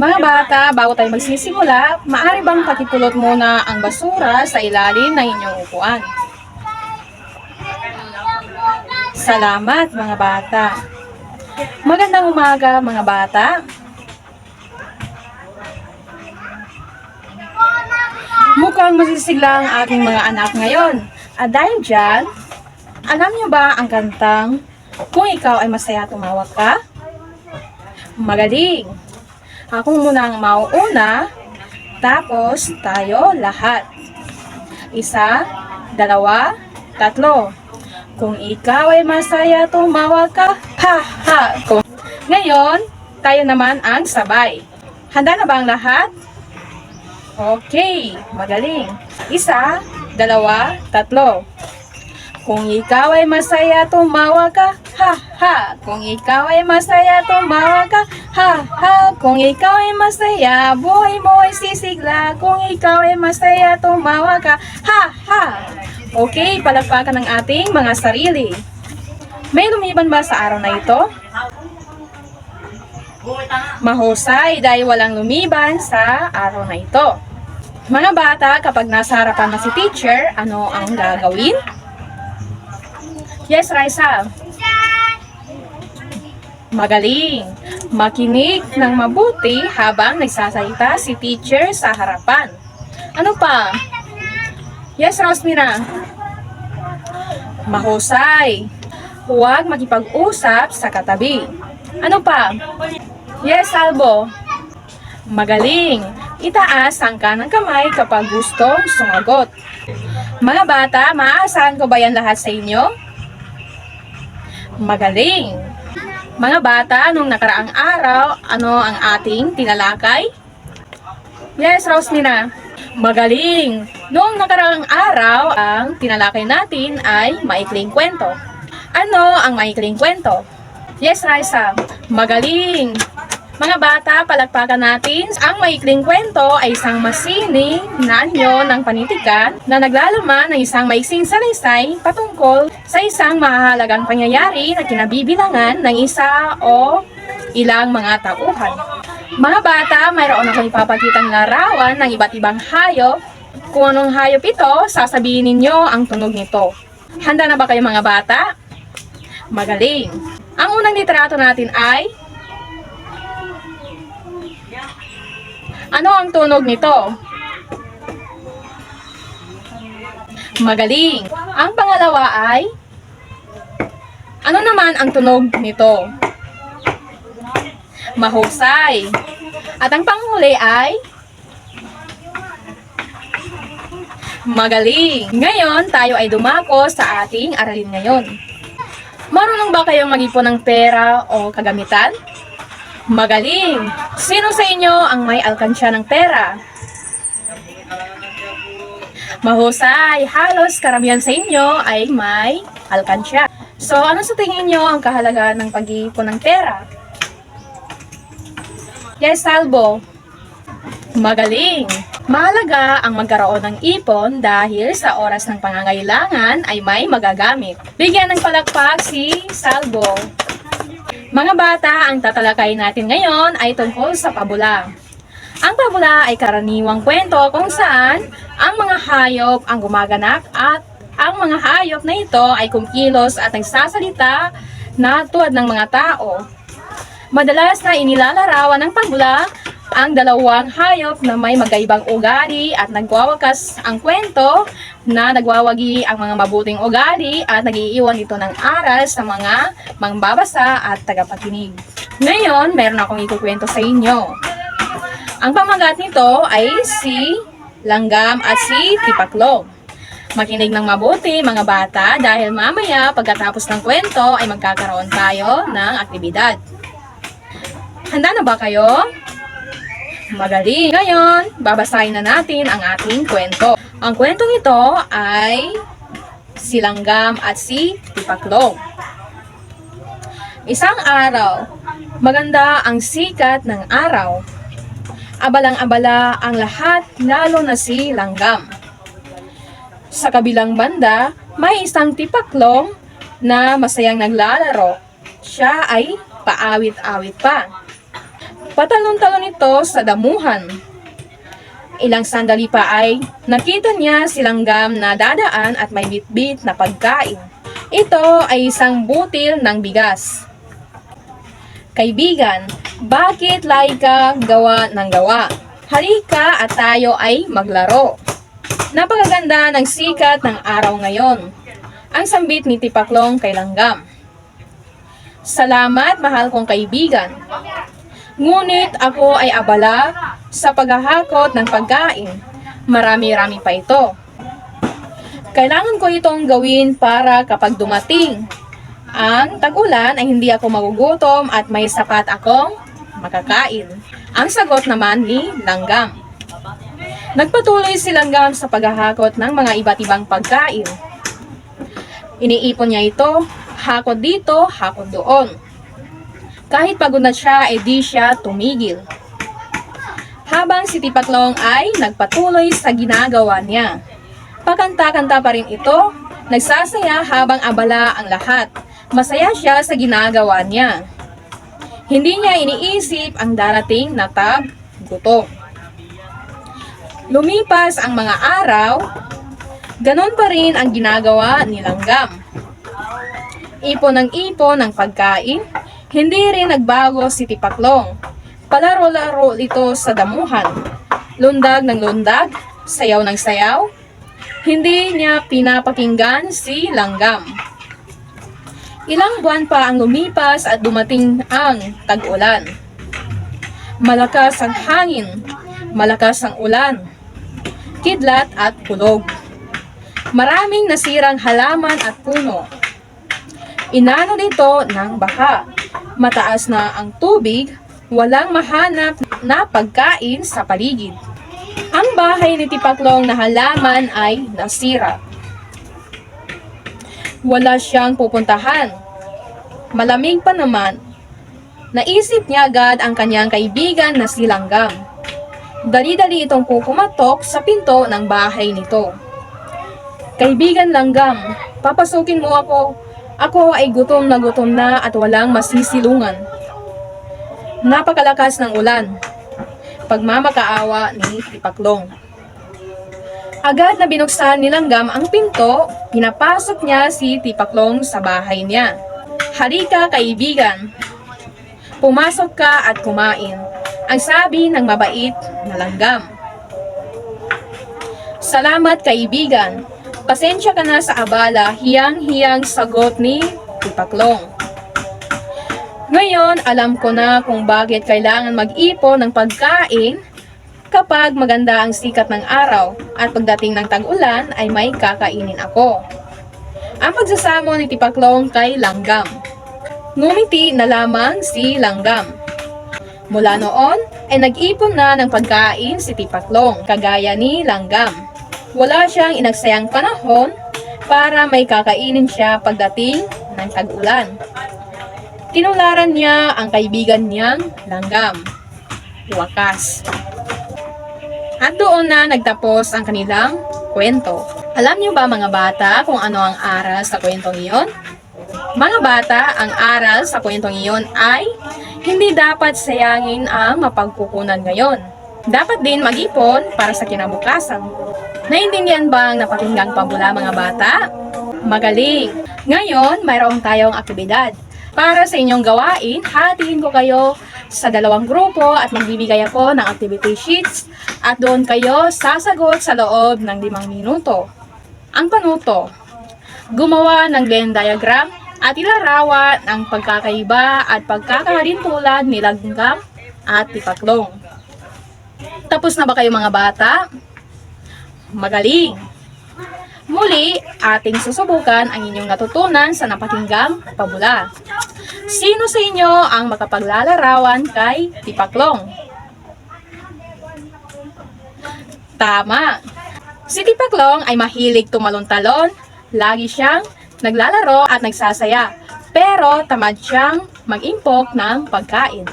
Mga bata, bago tayo magsisimula, maaari bang pakipulot muna ang basura sa ilalim ng inyong upuan? Salamat mga bata. Magandang umaga mga bata. Mukhang masisigla ang aking mga anak ngayon. At dahil dyan, alam niyo ba ang kantang Kung Ikaw Ay Masaya Tumawag Ka? Magaling! Ako muna ang mauuna, tapos tayo lahat. 1, 2, 3. Kung ikaw ay masaya, tumawag ka, ha ha! Ngayon, tayo naman ang sabay. Handa na ba ang lahat? Okay, magaling. 1, 2, 3. Kung ikaw ay masaya, tumawag ka, ha ha! Kung ikaw ay masaya, tumawag ka, ha ha! Kung ikaw ay masaya, buhay mo ay sisigla. Kung ikaw ay masaya, tumawag ka, ha ha! Okay, palakpakan ng ating mga sarili. May lumiban ba sa araw na ito? Mahusay dahil walang lumiban sa araw na ito. Mga bata, kapag nasa harapan na si teacher, ano ang gagawin? Yes, Raisa. Magaling. Makinig ng mabuti habang nagsasalita si teacher sa harapan. Ano pa? Yes, Rosmina. Mahusay. Huwag makipag-usap sa katabi. Ano pa? Yes, Salvo. Magaling. Itaas ang kanang kamay kapag gustong sumagot. Mga bata, maaasahan ko ba yan lahat sa inyo? Magaling! Mga bata, nung nakaraang araw, ano ang ating tinalakay? Yes, Rosmina. Magaling! Noong nakaraang araw, ang tinalakay natin ay maikling kwento. Ano ang maikling kwento? Yes, Raisa. Magaling! Mga bata, palakpakan natin. Ang maikling kwento ay isang masining na anyo ng panitikan na naglalaman ng isang maiksing salaysay patungkol sa isang mahalagang pangyayari na kinabibilangan ng isa o ilang mga tauhan. Mga bata, mayroon akong ipapakitang larawan ng iba't ibang hayop. Kung anong hayop ito, sasabihin ninyo ang tunog nito. Handa na ba kayo mga bata? Magaling! Ang unang litrato natin ay ano ang tunog nito? Magaling! Ang pangalawa ay ano naman ang tunog nito? Mahusay! At ang panghuli ay magaling! Ngayon, tayo ay dumako sa ating aralin ngayon. Marunong ba kayong mag-ipon ng pera o kagamitan? Magaling! Sino sa inyo ang may alkansya ng pera? Mahusay! Halos karamihan sa inyo ay may alkansya. So, ano sa tingin nyo ang kahalagaan ng pag-iipon ng pera? Yes, Salvo. Magaling! Mahalaga ang magkaroon ng ipon dahil sa oras ng pangangailangan ay may magagamit. Bigyan ng palakpak si Salvo. Mga bata, ang tatalakayin natin ngayon ay tungkol sa pabula. Ang pabula ay karaniwang kwento kung saan ang mga hayop ang gumaganap at ang mga hayop na ito ay kumikilos at nagsasalita na tulad ng mga tao. Madalas na inilalarawan ng pabula ang dalawang hayop na may magkaibang ugali at nagwawakas ang kwento na nagwawagi ang mga mabuting ugali at nagiiwan ito ng aral sa mga mangbabasa at tagapakinig. Ngayon, meron akong ikukwento sa inyo. Ang pamagat nito ay si Langgam at si Tipaklong. Makinig ng mabuti mga bata dahil mamaya pagkatapos ng kwento ay magkakaroon tayo ng aktibidad. Handa na ba kayo? Magaling! Ngayon, babasahin na natin ang ating kwento. Ang kwentong ito ay si Langgam at si Tipaklong. Isang araw, maganda ang sikat ng araw. Abalang-abala ang lahat, lalo na si Langgam. Sa kabilang banda, may isang Tipaklong na masayang naglalaro. Siya ay paawit-awit pa. Patalon-talon ito sa damuhan. Ilang sandali pa ay nakita niya si Langgam na dadaan at may bitbit na pagkain. Ito ay isang butil ng bigas. Kaibigan, bakit lagi ka gawa ng gawa? Halika at tayo ay maglaro. Napakaganda ng sikat ng araw ngayon. Ang sambit ni Tipaklong kay Langgam. Salamat, mahal kong kaibigan. Ngunit ako ay abala sa paghahakot ng pagkain. Marami-rami pa ito. Kailangan ko itong gawin para kapag dumating ang tag-ulan ay hindi ako magugutom at may sapat akong makakain. Ang sagot naman ni Langgam. Nagpatuloy si Langgam sa paghahakot ng mga iba't ibang pagkain. Iniipon niya ito, hakot dito, hakot doon. Kahit pagod na siya, di siya tumigil. Habang si Tipaklong ay nagpatuloy sa ginagawa niya. Pakanta-kanta pa rin ito, nagsasaya habang abala ang lahat. Masaya siya sa ginagawa niya. Hindi niya iniisip ang darating na tag-gutom. Lumipas ang mga araw, ganon pa rin ang ginagawa ni Langgam. Ipon ng ipon ng pagkain, hindi rin nagbago si Tipaklong. Palaro-laro ito sa damuhan. Lundag ng lundag, sayaw ng sayaw. Hindi niya pinapakinggan si Langgam. Ilang buwan pa ang lumipas at dumating ang tag-ulan. Malakas ang hangin, malakas ang ulan, kidlat at kulog. Maraming nasirang halaman at puno. Inano dito ng baha. Mataas na ang tubig, walang mahanap na pagkain sa paligid. Ang bahay ni Tipaklong na halaman ay nasira. Wala siyang pupuntahan. Malamig pa naman. Naisip niya agad ang kanyang kaibigan na si Langgam. Dali-dali itong pupumatok sa pinto ng bahay nito. Kaibigan Langgam, papasukin mo ako. Ako ay gutom na at walang masisilungan. Napakalakas ng ulan. Pagmamakaawa ni Tipaklong. Agad na binuksan ni Langgam ang pinto, pinapasok niya si Tipaklong sa bahay niya. Halika kaibigan, pumasok ka at kumain, ang sabi ng mabait na Langgam. Salamat kaibigan, pasensya ka na sa abala, hiyang-hiyang sagot ni Tipaklong. Ngayon, alam ko na kung bakit kailangan mag-ipon ng pagkain kapag maganda ang sikat ng araw at pagdating ng tag-ulan ay may kakainin ako. Ang pagsasamo ni Tipaklong kay Langgam. Ngumiti na lamang si Langgam. Mula noon ay nag-ipon na ng pagkain si Tipaklong kagaya ni Langgam. Wala siyang inagsayang panahon para may kakainin siya pagdating ng tag-ulan. Tinularan niya ang kaibigan niyang Langgam. Wakas. At doon na nagtapos ang kanilang kwento. Alam niyo ba mga bata kung ano ang aral sa kwentong iyon? Mga bata, ang aral sa kwentong iyon ay hindi dapat sayangin ang mapagkukunan ngayon. Dapat din mag-ipon para sa kinabukasan. Naintindihan ba ang napakinggang pabula mga bata? Magaling! Ngayon, mayroon tayong aktibidad. Para sa inyong gawain, hatiin ko kayo sa 2 grupo at magbibigay ako ng activity sheets at doon kayo sasagot sa loob ng 5 minuto. Ang panuto, gumawa ng Venn diagram at ilarawan ang pagkakaiba at pagkakahalintulad ni Langgam at Tipaklong. Tapos na ba kayo mga bata? Magaling! Muli, ating susubukan ang inyong natutunan sa napakinggang pabula. Sino sa inyo ang makapaglalarawan kay Tipaklong? Tama! Si Tipaklong ay mahilig tumalon-talon, lagi siyang naglalaro at nagsasaya, pero tamad siyang mag-impok ng pagkain.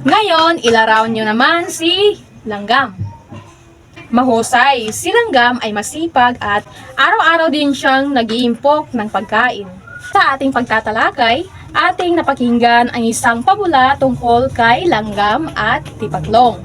Ngayon, ilarawan nyo naman si Langgam. Mahusay, si Langgam ay masipag at araw-araw din siyang nag-iimpok ng pagkain. Sa ating pagtatalakay, Ating napakinggan ang isang pabula tungkol kay langgam at tipaklong.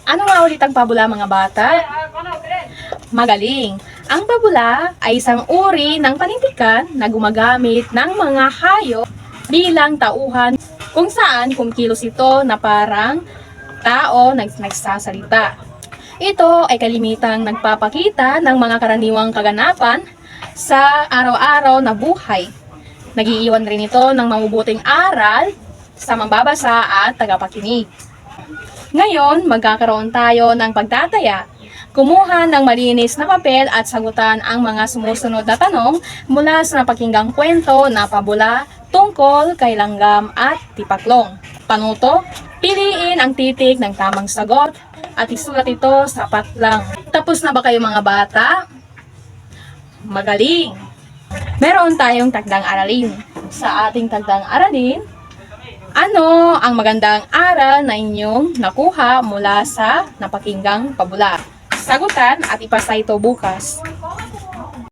Ano nga ulit ang pabula, mga bata? Magaling! Ang pabula ay isang uri ng panintikan na gumagamit ng mga hayop bilang tauhan kung saan kumikilos ito na parang tao nagsasalita. Ito ay kalimitang nagpapakita ng mga karaniwang kaganapan sa araw-araw na buhay. Nagiiwan rin ito ng mabubuting aral sa mambabasa at tagapakinig. Ngayon, magkakaroon tayo ng pagtataya. Kumuha ng malinis na papel at sagutan ang mga sumusunod na tanong mula sa napakinggang kwento na pabula tungkol kay langgam at tipaklong. Panuto, piliin ang titik ng tamang sagot at isulat ito sa patlang. Tapos na ba kayo, mga bata? Magaling! Meron tayong takdang aralin. Sa ating takdang aralin, ano ang magandang aral na inyong nakuha mula sa napakinggang pabula? Sagutan at ipasa ito bukas.